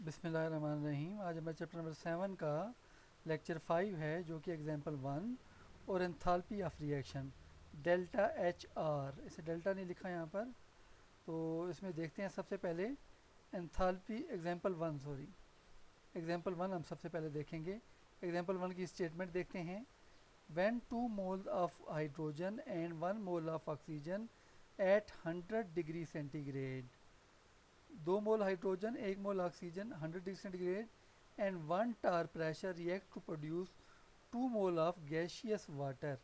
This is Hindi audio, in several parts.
बिस्मिल्लाहिर्रहमानिर्रहीम। आज हमारे चैप्टर नंबर 7 का लेक्चर 5 है, जो कि एग्जांपल 1 और enthalpy of reaction delta H R. इसे डेल्टा नहीं लिखा यहाँ पर, तो इसमें देखते हैं सबसे पहले एंथैल्पी एग्जांपल 1 हम सबसे पहले देखेंगे। एग्जांपल 1 की स्टेटमेंट देखते हैं। When 2 mole of hydrogen and 1 mole of oxygen at 100 degree centigrade, 2 mole hydrogen 1 mole oxygen 100 degree centigrade and 1 torr pressure react to produce 2 mole of gaseous water.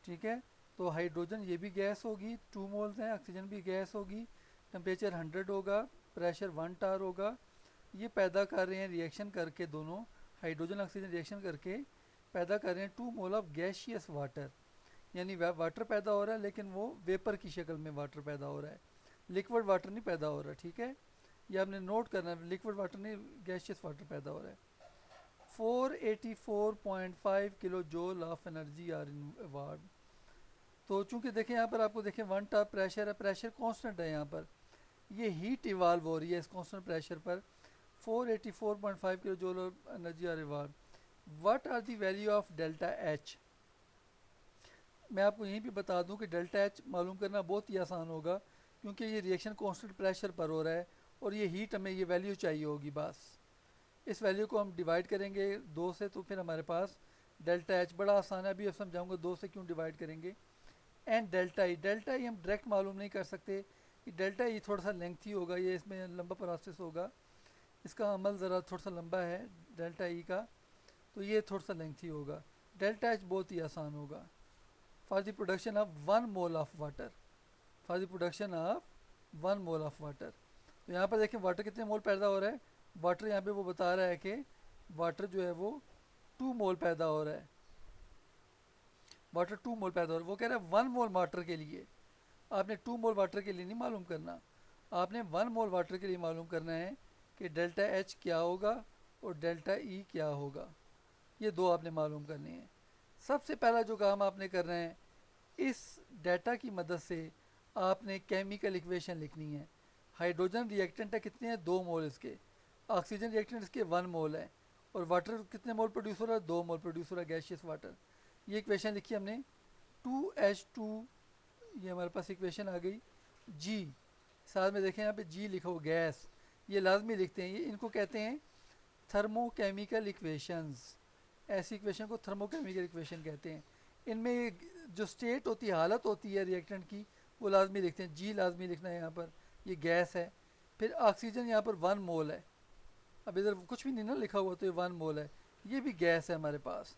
ठीक है, तो हाइड्रोजन ये भी गैस होगी, 2 मोल्स हैं, ऑक्सीजन भी गैस होगी, टेम्परेचर 100 होगा, प्रेशर 1 टार होगा। ये पैदा कर रहे हैं रिएक्शन करके, दोनों हाइड्रोजन ऑक्सीजन रिएक्शन करके पैदा कर रहे हैं 2 मोल ऑफ गैशियस वाटर, यानी वाटर पैदा हो रहा है, लेकिन वो वेपर की शक्ल में वाटर पैदा हो रहा है, लिक्विड वाटर नहीं पैदा हो रहा। ठीक है, ये आपने नोट करना है, लिक्विड वाटर नहीं, गैशियस वाटर पैदा हो रहा है। 484.5 kilo joule of energy are involve. तो चूंकि देखें यहाँ पर, आपको देखें 1 टार प्रेशर है, प्रेशर कांस्टेंट है यहाँ पर, ये हीट इवाल्व हो रही है इस कांस्टेंट प्रेशर पर। 484.5 kilo joule of energy are involve. What are the value of delta H. मैं आपको यहीं भी बता दूं कि डेल्टा एच मालूम करना बहुत ही आसान होगा, क्योंकि ये रिएक्शन कांस्टेंट प्रेशर पर हो रहा है और ये हीट हमें ये वैल्यू चाहिए होगी। बस इस वैल्यू को हम डिवाइड करेंगे 2 से, तो फिर हमारे पास डेल्टा एच बड़ा आसान है, अभी अब समझाऊंगा 2 से क्यों डिवाइड करेंगे। एंड डेल्टा ई हम डायरेक्ट मालूम नहीं कर सकते कि डेल्टा ई थोड़ा सा लेंथी होगा, ये इसमें लंबा प्रोसेस होगा, इसका अमल ज़रा थोड़ा सा लंबा है डेल्टा ई का, तो ये थोड़ा सा लेंथी होगा। डेल्टा एच बहुत ही आसान होगा। For the production of 1 mole of water, for the production of 1 mole of water. तो यहाँ पर देखें वाटर कितने मोल पैदा हो रहा है। वाटर यहाँ पे वो बता रहा है कि वाटर जो है वो 2 मोल पैदा हो रहा है, वाटर 2 मोल पैदा हो रहा है। वो कह रहा है 1 मोल वाटर के लिए। आपने 2 मोल वाटर के लिए नहीं मालूम करना, आपने 1 मोल वाटर के लिए मालूम करना है कि डेल्टा एच क्या होगा और डेल्टा ई क्या होगा। ये दो आपने मालूम करने हैं। सबसे पहला जो काम आपने करना है, इस डाटा की मदद से आपने केमिकल इक्वेशन लिखनी है। हाइड्रोजन रिएक्टेंट है, कितने हैं 2 मोल इसके, ऑक्सीजन रिएक्टेंट इसके 1 मोल है, और वाटर कितने मोल प्रोड्यूस हो रहा है, 2 मोल प्रोड्यूस हो रहा है, गैशियस वाटर। ये इक्वेशन लिखी हमने 2H2, ये हमारे पास इक्वेशन आ गई। जी, साथ में देखें यहाँ पे जी लिखा हो, गैस, ये लाजमी लिखते हैं, ये इनको कहते हैं थर्मोकेमिकल इक्वेशंस। ऐसी इक्वेशन को थर्मोकेमिकल इक्वेशन कहते हैं। इनमें जो स्टेट होती है, हालत होती है रिएक्टेंट की, वो लाजमी लिखते हैं, जी लाजमी लिखना है यहाँ पर। ये गैस है, फिर ऑक्सीजन यहाँ पर 1 मोल है, अब इधर कुछ भी नहीं ना लिखा हुआ, तो ये 1 मोल है, ये भी गैस है हमारे पास।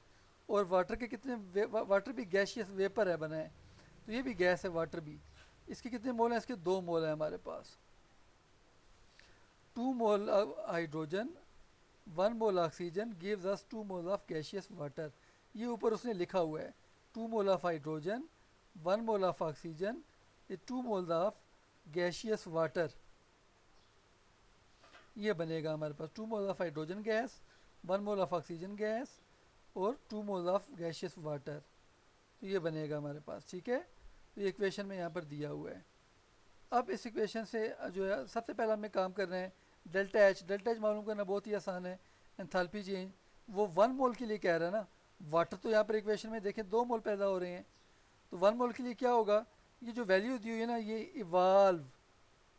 और वाटर के कितने, वाटर भी गैशियस वेपर है बना है, तो ये भी गैस है वाटर भी। इसके कितने मोल हैं, इसके 2 मोल हैं हमारे पास। 2 mole hydrogen 1 mole oxygen gives us 2 mole of gaseous water. ये ऊपर उसने लिखा हुआ है 2 mole of hydrogen 1 mole of oxygen, ये 2 मोल ऑफ गैशियस वाटर। ये बनेगा हमारे पास 2 mole of hydrogen gas, 1 mole of oxygen gas और 2 मोल ऑफ गैशियस वाटर। तो ये बनेगा हमारे पास। ठीक है, तो ये इक्वेशन में यहाँ पर दिया हुआ है। अब इस इक्वेशन से जो है सबसे पहला हमें काम कर रहे हैं डेल्टा एच। डेल्टा एच मालूम करना बहुत ही आसान है। एंथैल्पी चेंज वो 1 मोल के लिए कह रहा है ना, वाटर तो यहाँ पर इक्वेशन में देखें 2 मोल पैदा हो रहे हैं, तो 1 मोल के लिए क्या होगा, ये जो वैल्यू दी हुई है ना, ये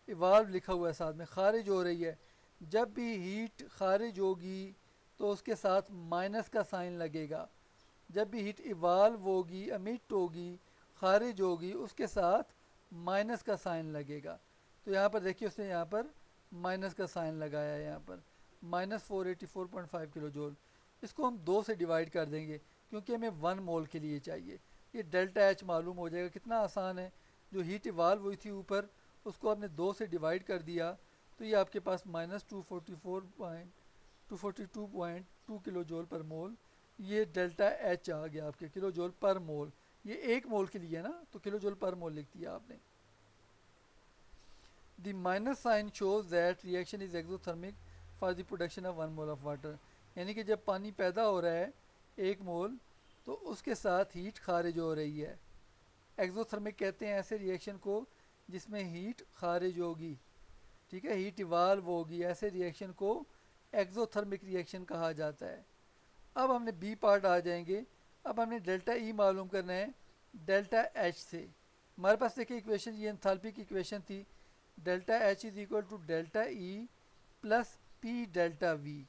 इवाल्व लिखा हुआ है, साथ में खारिज हो रही है। जब भी हीट खारिज होगी तो उसके साथ माइनस का साइन लगेगा। जब भी हीट इवाल्व होगी, अमिट होगी, खारिज होगी, उसके साथ माइनस का साइन लगेगा। तो यहाँ पर देखिए उसने यहाँ पर माइनस का साइन लगाया है, यहाँ पर -484.5 किलो जूल। इसको हम 2 से डिवाइड कर देंगे, क्योंकि हमें 1 मोल के लिए चाहिए। ये डेल्टा एच मालूम हो जाएगा, कितना आसान है। जो हीट इवाल्व हुई थी ऊपर, उसको आपने 2 से डिवाइड कर दिया, तो ये आपके पास -242.2 किलो जूल पर मोल, ये डेल्टा एच आ गया आपके, किलो जूल पर मोल। ये 1 मोल के लिए है ना, तो किलो जूल पर मोल लिख दिया आपने। The minus sign shows that reaction is exothermic for the production of 1 mole of water. यानी कि जब पानी पैदा हो रहा है 1 मोल, तो उसके साथ हीट खारिज हो रही है। एक्सोथर्मिक कहते हैं ऐसे रिएक्शन को जिसमें हीट खारिज होगी। ठीक है, हीट इवाल्व होगी, ऐसे रिएक्शन को एक्सोथर्मिक रिएक्शन कहा जाता है। अब हमने बी पार्ट आ जाएंगे। अब हमने डेल्टा ई मालूम करना है डेल्टा एच से। हमारे पास देखिए इक्वेशन, ये एंथैल्पी की इक्वेशन थी, delta H is equal to delta E plus P delta V.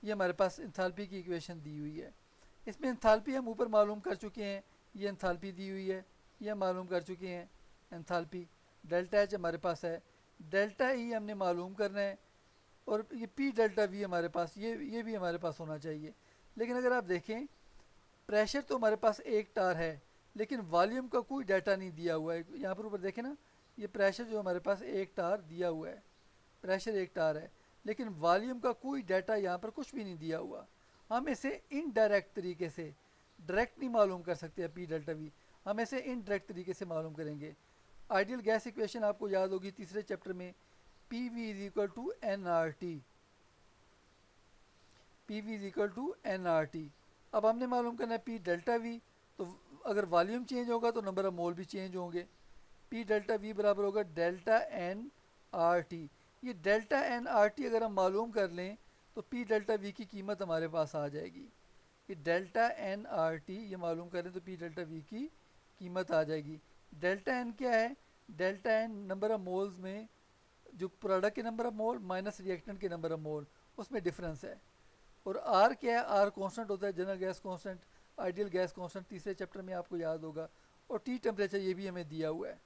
ये हमारे पास एंथैल्पी की इक्वेशन दी हुई है। इसमें एंथैल्पी हम ऊपर मालूम कर चुके हैं, ये एंथैल्पी दी हुई है, ये हम मालूम कर चुके हैं एंथैल्पी। डेल्टा एच हमारे पास है, डेल्टा ई हमने मालूम करना है, और ये पी डेल्टा वी हमारे पास, ये भी हमारे पास होना चाहिए। लेकिन अगर आप देखें, प्रेशर तो हमारे पास एक टार है, लेकिन वॉल्यूम का कोई डाटा नहीं दिया हुआ है। यहाँ पर ऊपर देखें ना, ये प्रेशर जो हमारे पास एक टार दिया हुआ है, प्रेशर एक टार है, लेकिन वॉल्यूम का कोई डाटा यहाँ पर कुछ भी नहीं दिया हुआ। हम इसे इनडायरेक्ट तरीके से, डायरेक्ट नहीं मालूम कर सकते पी डेल्टा वी, हम इसे इनडायरेक्ट तरीके से मालूम करेंगे। आइडियल गैस इक्वेशन आपको याद होगी तीसरे चैप्टर में, P V is equal to n R T, P V is equal to n R T. अब हमने मालूम करना है पी डेल्टा वी, तो अगर वॉल्यूम चेंज होगा तो नंबर ऑफ मोल भी चेंज होंगे। पी डेल्टा वी बराबर होगा डेल्टा एन आर टी। ये डेल्टा एन आर टी अगर हम मालूम कर लें तो पी डेल्टा वी की कीमत हमारे पास आ जाएगी। ये डेल्टा एन आर टी ये मालूम करें तो पी डेल्टा वी की कीमत आ जाएगी। डेल्टा एन क्या है? Delta n number of moles में जो प्रोडक्ट के number of mole minus reactant के नंबर ऑफ मोल, उसमें डिफरेंस है। और आर क्या है? आर कांस्टेंट होता है, general gas constant, ideal gas constant, तीसरे चैप्टर में आपको याद होगा। और टी टेम्परेचर ये भी हमें दिया हुआ है,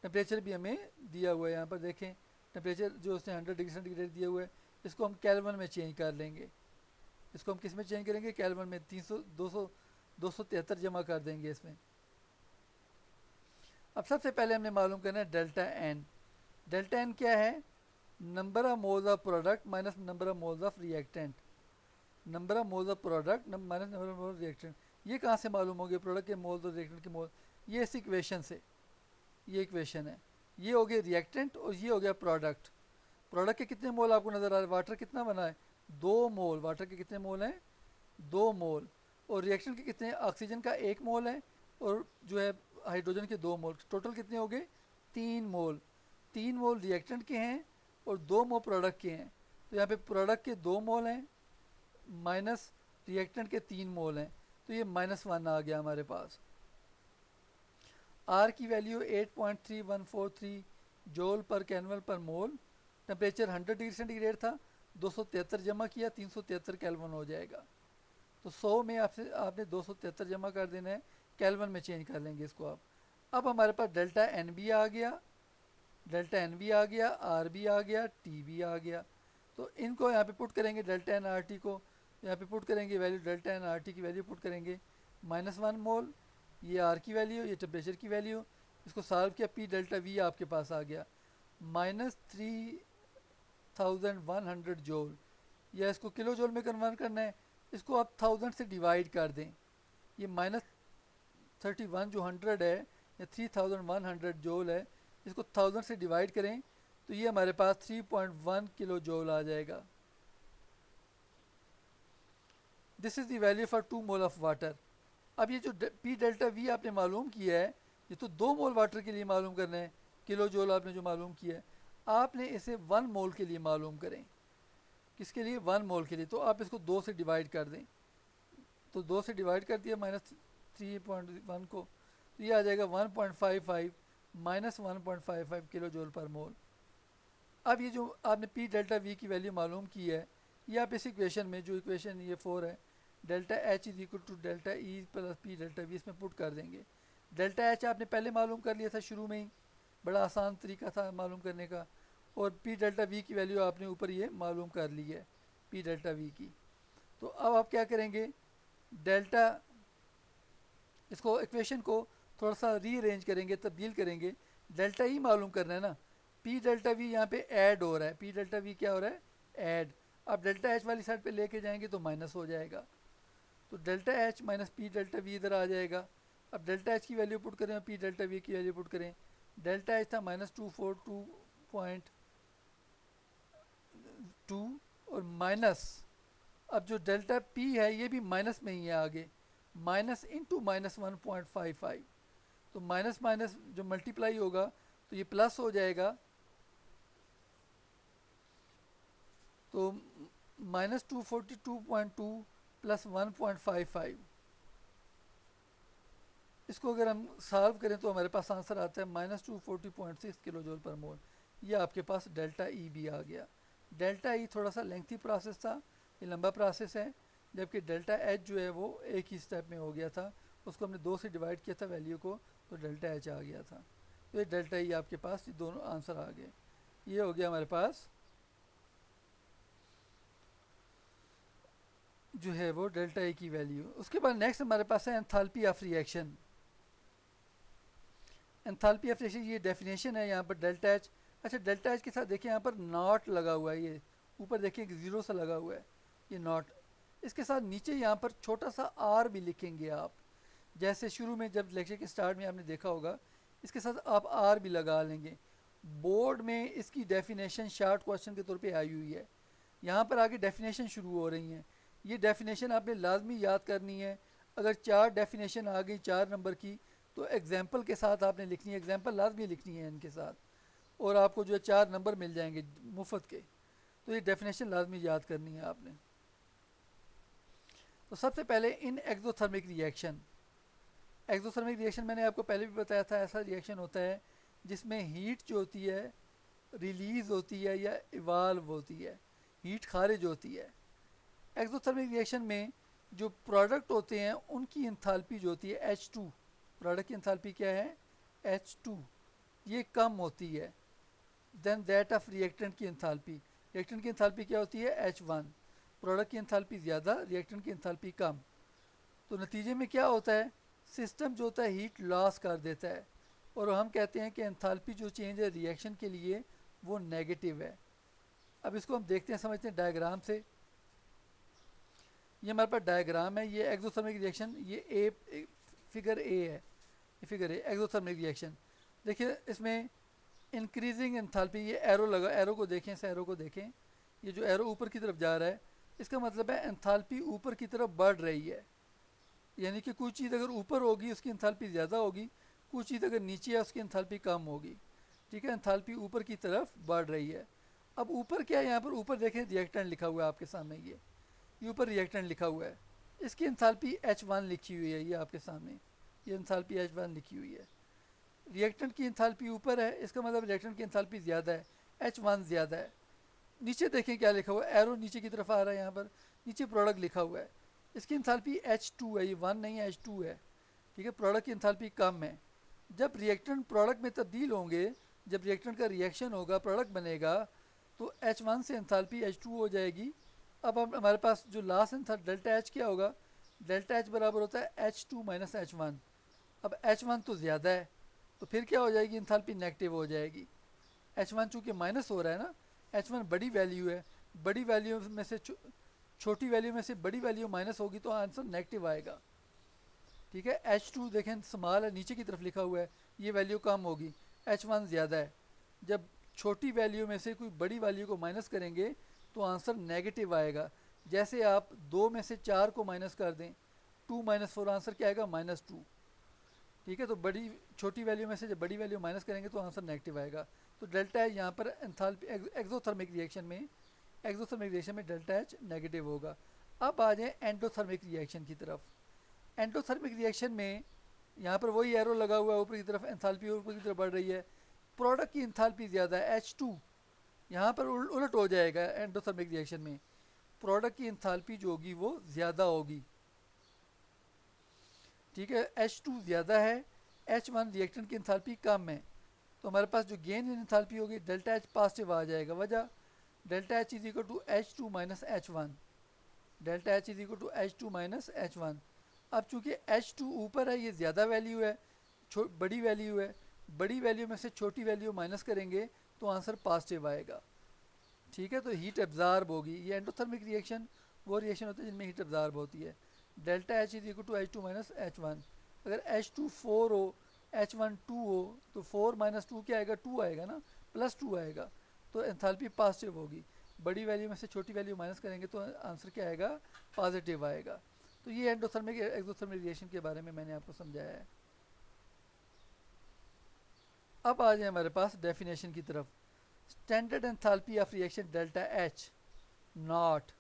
टेम्परेचर भी हमें दिया हुआ है। यहाँ पर देखें टेम्परेचर जो उसने 100 डिग्री सेंटीग्रेड दिया हुआ है, इसको हम केल्विन में चेंज कर लेंगे। इसको हम किस में चेंज करेंगे? केल्विन में। 273 जमा कर देंगे इसमें। अब सबसे पहले हमने मालूम करना है डेल्टा एन। डेल्टा एन क्या है? Number of moles of product minus number of moles of reactant, number of moles of product minus number of moles reactant. ये कहाँ से मालूम होगी? प्रोडक्ट के मोल्स और रिएक्टेंट के मोल, ये इस इक्वेशन से, ये इक्वेशन है। ये हो गया रिएक्टेंट और ये हो गया प्रोडक्ट। प्रोडक्ट के कितने मोल आपको नज़र आ रहे हैं? वाटर कितना बना है? 2 मोल। वाटर के कितने मोल हैं? 2 मोल। और रिएक्शन के कितने? ऑक्सीजन का 1 मोल है और जो है हाइड्रोजन के 2 मोल। टोटल कितने हो गए? 3 मोल। 3 मोल रिएक्टेंट के हैं और 2 मोल प्रोडक्ट के हैं। तो यहाँ पे प्रोडक्ट के 2 मोल हैं माइनस रिएक्टेंट के 3 मोल हैं, तो ये -1 आ गया हमारे पास। आर की वैल्यू 8.3143 जूल पर केल्विन पर मोल। टेम्परेचर 100 डिग्री सेंटीग्रेड था, 273 जमा किया, 373 केल्विन हो जाएगा। तो 100 में आपने 273 जमा कर देना है, केल्विन में चेंज कर लेंगे इसको आप। अब हमारे पास डेल्टा एन भी आ गया, डेल्टा एन भी आ गया, आर भी आ गया, टी भी आ गया। तो इनको यहाँ पे पुट करेंगे, डेल्टा एन आर टी को यहाँ पे पुट करेंगे, value delta n R T की वैल्यू पुट करेंगे, -1 मोल, ये आर की वैल्यू, ये टेम्परेचर की वैल्यू। इसको सॉल्व किया, पी डेल्टा वी आपके पास आ गया -3100 जूल। या इसको किलो जूल में कन्वर्ट करना है, इसको आप 1000 से डिवाइड कर दें। ये -31 जो 100 है, या 3100 जूल है, इसको 1000 से डिवाइड करें तो ये हमारे पास 3.1 किलो जूल आ जाएगा। This is the value for 2 mole of water. अब ये जो पी डेल्टा वी आपने मालूम किया है, ये तो 2 मोल वाटर के लिए मालूम करना है। किलो जूल आपने जो मालूम किया है, आपने इसे 1 मोल के लिए मालूम करें। किसके लिए? 1 मोल के लिए। तो आप इसको 2 से डिवाइड कर दें, तो 2 से डिवाइड कर दिया -3.1 को, तो ये आ जाएगा 1.55 -1.55 किलो जूल पर मोल। अब ये जो आपने पी डेल्टा वी की वैल्यू मालूम की है, ये आप इस इक्वेशन में, जो इक्वेशन ये 4 है, delta H is equal to delta E plus P delta V, इसमें पुट कर देंगे। डेल्टा एच आपने पहले मालूम कर लिया था शुरू में ही, बड़ा आसान तरीका था मालूम करने का। और पी डेल्टा वी की वैल्यू आपने ऊपर ये मालूम कर ली है, पी डेल्टा वी की। तो अब आप क्या करेंगे? डेल्टा, इसको इक्वेशन को थोड़ा सा रीअरेंज करेंगे, तब्दील करेंगे। डेल्टा ई मालूम करना है ना, पी डेल्टा वी यहाँ पे ऐड हो रहा है, पी डेल्टा वी क्या हो रहा है? ऐड। अब डेल्टा एच वाली साइड पे लेके जाएंगे तो माइनस हो जाएगा, तो delta H minus P delta we इधर आ जाएगा। अब डेल्टा एच की वैल्यू पुट करें और पी डेल्टा वी की वैल्यू पुट करें। डेल्टा एच था -242.2 और माइनस, अब जो डेल्टा पी है ये भी माइनस में ही है आगे, माइनस इंटू -1.55। तो माइनस माइनस जो मल्टीप्लाई होगा तो ये प्लस हो जाएगा, तो -242.2 प्लस 1.55, इसको अगर हम सॉल्व करें तो हमारे पास आंसर आता है -240.6 किलो जूल पर मोल। ये आपके पास डेल्टा ई भी आ गया। डेल्टा ई थोड़ा सा लेंथी प्रोसेस था, ये लंबा प्रोसेस है, जबकि डेल्टा एच जो है वो एक ही स्टेप में हो गया था, उसको हमने 2 से डिवाइड किया था वैल्यू को, तो डेल्टा एच आ गया था। तो ये डेल्टा ई आपके पास, ये दोनों आंसर आ गए। ये हो गया हमारे पास जो है वो डेल्टा ई की वैल्यू। उसके बाद नेक्स्ट हमारे पास है enthalpy of reaction. Enthalpy of reaction ये डेफिनेशन है यहाँ पर डेल्टा एच। अच्छा, डेल्टा एच के साथ देखिए यहाँ पर नॉट लगा हुआ है, ये ऊपर देखिए एक ज़ीरो सा लगा हुआ है, ये नॉट। इसके साथ नीचे यहाँ पर छोटा सा आर भी लिखेंगे आप, जैसे शुरू में जब लेक्चर के स्टार्ट में आपने देखा होगा, इसके साथ आप आर भी लगा लेंगे। बोर्ड में इसकी डेफिनेशन शार्ट क्वेश्चन के तौर पे आई हुई है, यहाँ पर आगे डेफिनेशन शुरू हो रही हैं। ये डेफिनेशन आपने लाजमी याद करनी है। अगर 4 डेफिनेशन आ गई 4 नंबर की, तो एग्जाम्पल के साथ आपने लिखनी है, एग्जाम्पल लाजमी लिखनी है इनके साथ, और आपको जो है 4 नंबर मिल जाएंगे मुफ्त के। तो ये डेफिनेशन लाजमी याद करनी है आपने। तो सबसे पहले इन एक्सोथर्मिक रिएक्शन, एक्सोथर्मिक रिएक्शन मैंने आपको पहले भी बताया था, ऐसा रिएक्शन होता है जिसमें हीट जो होती है रिलीज़ होती है या इवाल्व होती है, हीट खारिज होती है। एक्सोथर्मिक रिएक्शन में जो प्रोडक्ट होते हैं उनकी इंथैल्पी जो होती है H2, प्रोडक्ट की इंथैल्पी क्या है H2, ये कम होती है देन दैट ऑफ रिएक्टेंट की इंथैल्पी। रिएक्टेंट की इंथैल्पी क्या होती है H1, प्रोडक्ट की इंथैल्पी ज़्यादा, रिएक्टेंट की इंथैल्पी कम। तो नतीजे में क्या होता है, सिस्टम जो होता है हीट लॉस कर देता है, और हम कहते हैं कि एंथैल्पी जो चेंज है रिएक्शन के लिए वो नेगेटिव है। अब इसको हम देखते हैं, समझते हैं डायग्राम से। ये हमारे पास डायग्राम है, ये एक्सोथर्मिक रिएक्शन, ये फिगर ए है, ये फिगर ए एक्सोथर्मिक रिएक्शन। देखिए इसमें इंक्रीजिंग एंथैल्पी, ये एरो लगा, एरो को देखें, इस एरो को देखें, ये जो एरो ऊपर की तरफ जा रहा है, इसका मतलब है एंथैल्पी ऊपर की तरफ बढ़ रही है। यानी कि कोई चीज़ अगर ऊपर होगी उसकी एंथैल्पी ज़्यादा होगी, कुछ चीज़ अगर नीचे है उसकी एंथैल्पी कम होगी। ठीक है, एंथैल्पी ऊपर की तरफ बढ़ रही है। अब ऊपर क्या है, यहाँ पर ऊपर देखें रिएक्टेंट लिखा हुआ है आपके सामने, ये ऊपर रिएक्टेंट लिखा हुआ है, इसकी एंथैल्पी H1 लिखी हुई है, ये आपके सामने ये एंथैल्पी H1 लिखी हुई है। रिएक्टेंट की एंथैल्पी ऊपर है, इसका मतलब रिएक्टेंट की एंथैल्पी ज़्यादा है, H1 ज़्यादा है। नीचे देखें क्या लिखा हुआ है, एरो नीचे की तरफ आ रहा है, यहाँ पर नीचे प्रोडक्ट लिखा हुआ है, इसकी एंथैल्पी H2 है, ये 1 नहीं है H2 है। ठीक है, प्रोडक्ट की एंथैल्पी कम है। जब रिएक्टेंट प्रोडक्ट में तब्दील होंगे, जब रिएक्टेंट का रिएक्शन होगा, प्रोडक्ट बनेगा, तो H1 से एंथैल्पी H2 हो जाएगी। अब हमारे पास जो लास्ट एंथैल्पी डेल्टा H क्या होगा, डेल्टा H बराबर होता है H2 माइनस H1। अब H1 तो ज़्यादा है, तो फिर क्या हो जाएगी, एंथैल्पी नेगेटिव हो जाएगी। H1 चूँकि माइनस हो रहा है ना, H1 बड़ी वैल्यू है, बड़ी वैल्यू में से छोटी वैल्यू में से बड़ी वैल्यू माइनस होगी तो आंसर नेगेटिव आएगा। ठीक है, H2 देखें स्मॉल है, नीचे की तरफ लिखा हुआ है, ये वैल्यू कम होगी, H1 ज़्यादा है। जब छोटी वैल्यू में से कोई बड़ी वैल्यू को माइनस करेंगे तो आंसर नेगेटिव आएगा। जैसे आप 2 में से 4 को माइनस कर दें, 2 माइनस 4, आंसर क्या आएगा -2। ठीक है, तो बड़ी छोटी वैल्यू में से जब बड़ी वैल्यू माइनस करेंगे तो आंसर नेगेटिव आएगा। तो डेल्टा एच यहाँ पर एंथैल्पी एक्सोथर्मिक रिएक्शन में डेल्टा एच नेगेटिव होगा। अब आ जाए एंडोथर्मिक रिएक्शन की तरफ। एंडोथर्मिक रिएक्शन में यहाँ पर वही एरो लगा हुआ है, ऊपर की तरफ एंथैल्पी ऊपर की तरफ बढ़ रही है, प्रोडक्ट की एंथैल्पी ज़्यादा है H2, यहाँ पर उलट हो जाएगा। एंडोथर्मिक रिएक्शन में प्रोडक्ट की एंथैल्पी जो होगी वो ज़्यादा होगी। ठीक है, H2 ज़्यादा है, H1 रिएक्टेंट की एंथैल्पी कम है, तो हमारे पास जो गेन इन एंथैल्पी होगी डेल्टा H पॉजिटिव आ जाएगा। वजह delta H is equal to H2 minus H1, delta H is equal to H2 minus H1। अब चूँकि H2 ऊपर है, ये ज़्यादा वैल्यू है, बड़ी वैल्यू है, बड़ी वैल्यू में से छोटी वैल्यू माइनस करेंगे तो आंसर पॉजिटिव आएगा। ठीक है, तो हीट एब्जार्ब होगी। ये एंडोथर्मिक रिएक्शन वो रिएक्शन होता है जिनमें हीट एब्जार्ब होती है। Delta H is equal to H2 minus H1। अगर H2 4 हो, H1 2 हो, तो 4 माइनस 2 क्या आएगा, 2 आएगा ना, +2 आएगा, तो एंथैल्पी पॉजिटिव होगी। बड़ी वैल्यू में से छोटी वैल्यू माइनस करेंगे तो आंसर क्या आएगा, पॉजिटिव आएगा। तो ये एंडोथर्मिक एक्सोथर्मिक रिएक्शन के बारे में मैंने आपको समझाया है। अब आ जाए हमारे पास डेफिनेशन की तरफ। Standard enthalpy of reaction delta H not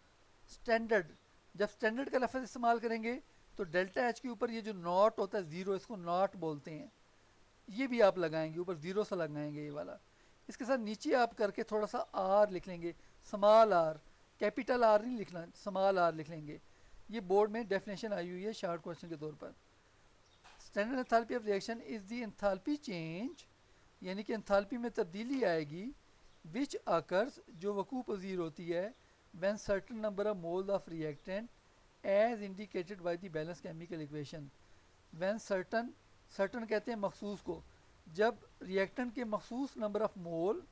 standard, जब स्टैंडर्ड का लफ्ज़ इस्तेमाल करेंगे तो डेल्टा एच के ऊपर ये जो नॉट होता है ज़ीरो, इसको नॉट बोलते हैं, ये भी आप लगाएंगे, ऊपर ज़ीरो सा लगाएंगे ये वाला। इसके साथ नीचे आप करके थोड़ा सा आर लिख लेंगे, स्मॉल आर, कैपिटल आर नहीं लिखना, स्मॉल आर लिख लेंगे। ये बोर्ड में डेफिनेशन आई हुई है शार्ट क्वेश्चन के तौर पर। Standard enthalpy of reaction is the enthalpy change, यानी कि एंथैल्पी में तब्दीली आएगी, विच अकर्स, जो वकू पजीर होती है, when certain number of mole of reactant as indicated by the balance chemical equation. When certain, certain कहते हैं मखसूस को, जब रिएक्टेंट के मखसूस number of mole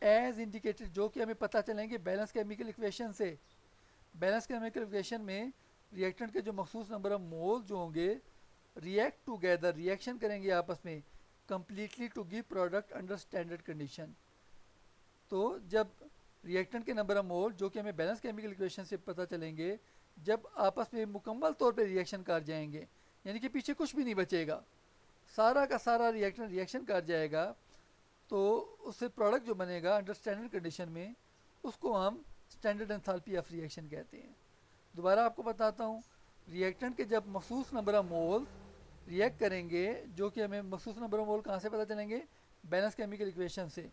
as indicated, जो कि हमें पता चलेंगे बैलेंस केमिकल इक्वेशन से। बैलेंस केमिकल इक्वेशन में रिएक्टेंट के जो मखसूस नंबर ऑफ मोल जो होंगे, रिएक्ट टुगेदर, रिएक्शन करेंगे आपस में, completely to give product under standard condition. तो जब रिएक्टेंट के नंबर ऑफ मोल जो कि हमें बैलेंस केमिकल इक्वेशन से पता चलेंगे, जब आपस में मुकम्मल तौर पे रिएक्शन कर जाएंगे, यानी कि पीछे कुछ भी नहीं बचेगा, सारा का सारा रिएक्टेंट रिएक्शन कर जाएगा, तो उससे प्रोडक्ट जो बनेगा अंडर स्टैंडर्ड कंडीशन में, उसको हम स्टैंडर्ड एंथैल्पी ऑफ रिएक्शन कहते हैं। दोबारा आपको बताता हूँ, रिएक्टेंट के जब मखसूस नंबर ऑफ मोल रिएक्ट करेंगे, जो कि हमें मखसूस नंबर ऑफ मोल कहाँ से पता चलेंगे, बैलेंस केमिकल इक्वेशन से,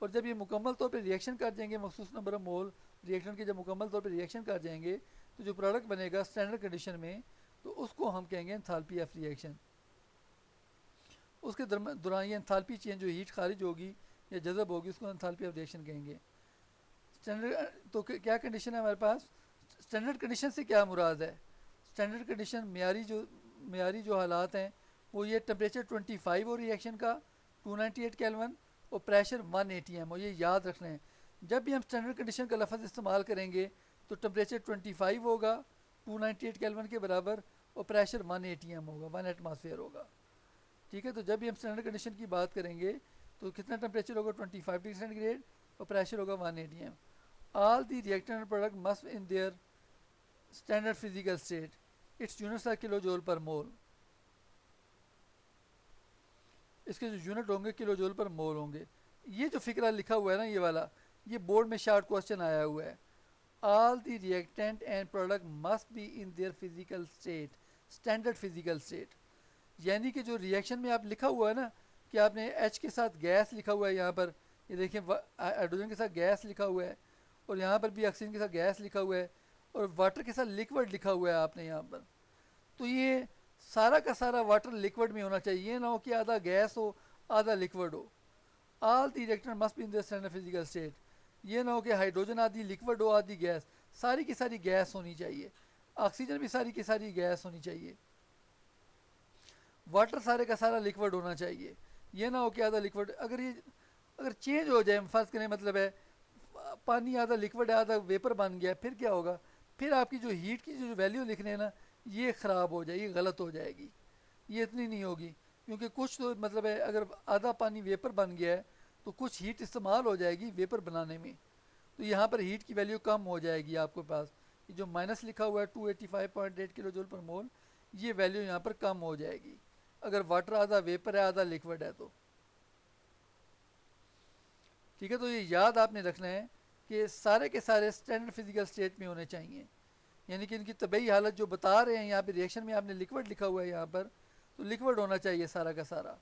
और जब ये मुकम्मल तौर पे रिएक्शन कर जाएंगे, मखसूस नंबर ऑफ मोल रिएक्टेंट के जब मुकम्मल तौर पे रिएक्शन कर जाएंगे, तो जो प्रोडक्ट बनेगा स्टैंडर्ड कंडीशन में, तो उसको हम कहेंगे एंथैल्पी ऑफ रिएक्शन। उसके दौरान ये एंथैल्पी चेंज, जो हीट खारिज होगी या जज़ब होगी, उसको एंथैल्पी ऑफ रिएक्शन कहेंगे। स्टैंडर्ड तो क्या कंडीशन है हमारे पास, स्टैंडर्ड कंडीशन से क्या मुराद है, स्टैंडर्ड कंडीशन मेयारी जो हालात हैं वो ये, टेम्परेचर 25 हो रिएक्शन का, 298 केल्विन, और प्रेशर 180 एम हो। ये याद रखना है, जब भी हम स्टैंडर्ड कंडीशन का लफ्ज़ इस्तेमाल करेंगे तो टेम्परेचर 25 होगा 298 केल्विन के बराबर, और प्रेशर 180 एम होगा, 1 एटमॉस्फेयर होगा। ठीक है, तो जब भी हम स्टैंडर्ड कंडीशन की बात करेंगे तो कितना टेम्परेचर होगा 25 डिग्री सेंटीग्रेड, और प्रेशर होगा 180 M. All the reactant product must in their standard physical state, its units are kilo joule per mole. इसके जो यूनिट होंगे किलो जूल पर मोल होंगे। ये जो फिक्रा लिखा हुआ है ना, ये वाला, ये बोर्ड में शार्ट क्वेश्चन आया हुआ है। All the reactant and product must be in their physical state, standard physical state, यानी कि जो रिएक्शन में आप लिखा हुआ है ना, कि आपने H के साथ गैस लिखा हुआ है यहाँ पर, ये देखिए हाइड्रोजन के साथ गैस लिखा हुआ है, और यहाँ पर भी ऑक्सीजन के साथ गैस लिखा हुआ है, और वाटर के साथ लिक्विड लिखा हुआ है आपने यहाँ पर। तो ये सारा का सारा वाटर लिक्विड में होना चाहिए, ये ना हो कि आधा गैस हो आधा लिक्विड हो। All the reactant must be in the standard physical state, ये ना हो कि हाइड्रोजन आधी लिक्विड हो आधी गैस, सारी की सारी गैस होनी चाहिए, ऑक्सीजन भी सारी की सारी गैस होनी चाहिए, वाटर सारे का सारा लिक्विड होना चाहिए, ये ना हो कि आधा लिक्विड, अगर चेंज हो जाए, फर्ज करें मतलब है पानी आधा लिक्विड है आधा वेपर बन गया, फिर क्या होगा, फिर आपकी जो हीट की जो वैल्यू लिखने है ना, ये ख़राब हो जाएगी, गलत हो जाएगी, ये इतनी नहीं होगी, क्योंकि कुछ तो मतलब है अगर आधा पानी वेपर बन गया है तो कुछ हीट इस्तेमाल हो जाएगी वेपर बनाने में, तो यहाँ पर हीट की वैल्यू कम हो जाएगी आपके पास। ये जो माइनस लिखा हुआ है 285.8 किलो जूल पर मोल, ये वैल्यू यहाँ पर कम हो जाएगी अगर वाटर आधा वेपर है आधा लिक्विड है तो। ठीक है, तो ये याद आपने रखना है कि सारे के सारे स्टैंडर्ड फिजिकल स्टेट में होने चाहिए, यानी कि इनकी तबई हालत जो बता रहे हैं यहाँ पे रिएक्शन में, आपने लिक्विड लिखा हुआ है यहाँ पर, तो लिक्विड होना चाहिए सारा का सारा।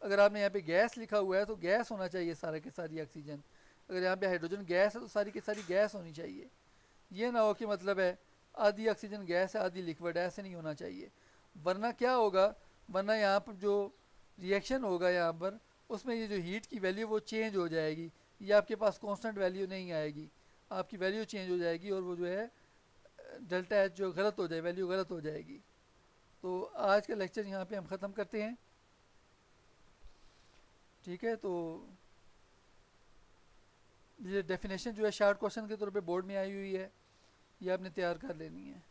अगर आपने यहाँ पे गैस लिखा हुआ है तो गैस होना चाहिए सारा की सारी ऑक्सीजन, अगर यहाँ पे हाइड्रोजन गैस है तो सारी की सारी गैस होनी चाहिए, ये ना हो कि मतलब है आधी ऑक्सीजन गैस है आधी लिक्विड है, ऐसे नहीं होना चाहिए। वरना क्या होगा, वरना यहाँ पर जो रिएक्शन होगा यहाँ पर, उसमें ये जो हीट की वैल्यू वो चेंज हो जाएगी, ये आपके पास कांस्टेंट वैल्यू नहीं आएगी, आपकी वैल्यू चेंज हो जाएगी, और वो जो है डेल्टा एच जो गलत हो जाए, वैल्यू गलत हो जाएगी। तो आज का लेक्चर यहाँ पे हम ख़त्म करते हैं। ठीक है, तो ये डेफिनेशन जो है शार्ट क्वेश्चन के तौर पे बोर्ड में आई हुई है, ये आपने तैयार कर लेनी है।